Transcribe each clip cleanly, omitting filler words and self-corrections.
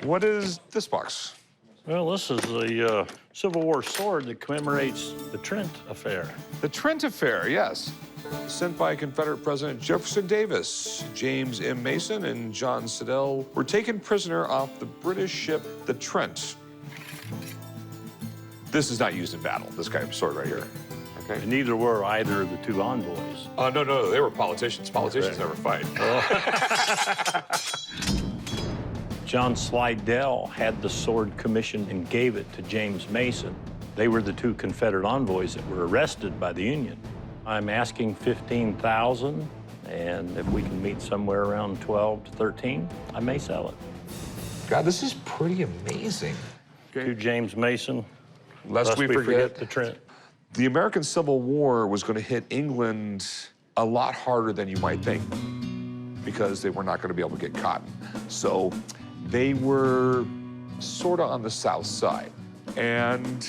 What is this box? Well, this is a Civil War sword that commemorates the Trent Affair. The Trent Affair, yes. Sent by Confederate President Jefferson Davis. James M. Mason and John Slidell were taken prisoner off the British ship, the Trent. This is not used in battle, this kind of sword right here. Okay. And neither were either of the two envoys. No, they were politicians. Politicians never fight. John Slidell had the sword commissioned and gave it to James Mason. They were the two Confederate envoys that were arrested by the Union. I'm asking $15,000, and if we can meet somewhere around 12 to 13, I may sell it. God, this is pretty amazing. To James Mason, Lest we forget the Trent. The American Civil War was going to hit England a lot harder than you might think because they were not going to be able to get cotton. So they were sort of on the south side. And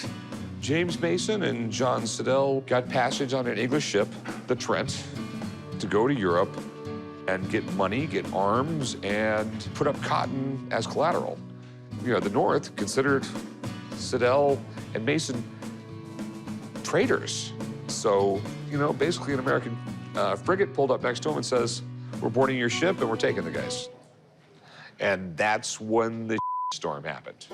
James Mason and John Slidell got passage on an English ship, the Trent, to go to Europe and get money, get arms, and put up cotton as collateral. You know, the North considered Slidell and Mason traitors. So, you know, basically an American frigate pulled up next to him and says, "We're boarding your ship and we're taking the guys." And that's when the storm happened.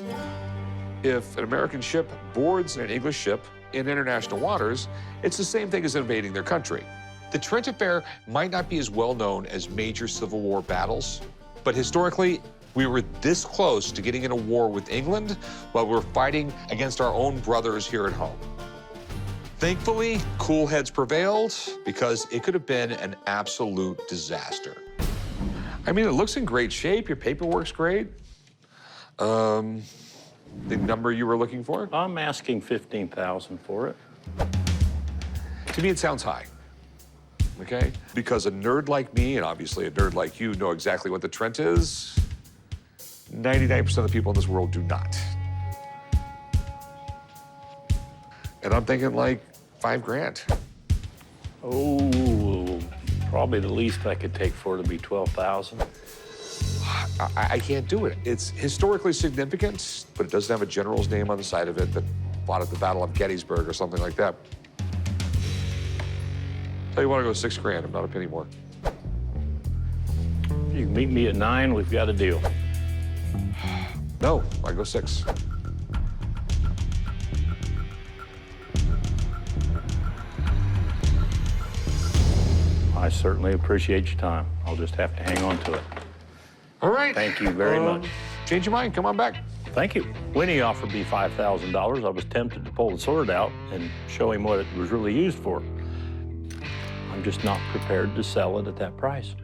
If an American ship boards an English ship in international waters, it's the same thing as invading their country. The Trent Affair might not be as well known as major Civil War battles, but historically, we were this close to getting in a war with England while we were fighting against our own brothers here at home. Thankfully, cool heads prevailed because it could have been an absolute disaster. I mean, it looks in great shape. Your paperwork's great. The number you were looking for? I'm asking $15,000 for it. To me, it sounds high, okay? Because a nerd like me, and obviously a nerd like you, know exactly what the Trent is. 99% of the people in this world do not. And I'm thinking like $5,000. Oh, probably the least I could take for it would be $12,000. I can't do it. It's historically significant, but it doesn't have a general's name on the side of it that fought at the Battle of Gettysburg or something like that. Tell you what, I go $6,000. I'm not a penny more. You can meet me at 9, we've got a deal. No, I go 6. I certainly appreciate your time. I'll just have to hang on to it. All right. Thank you very much. Change your mind, come on back. Thank you. When he offered me $5,000, I was tempted to pull the sword out and show him what it was really used for. I'm just not prepared to sell it at that price.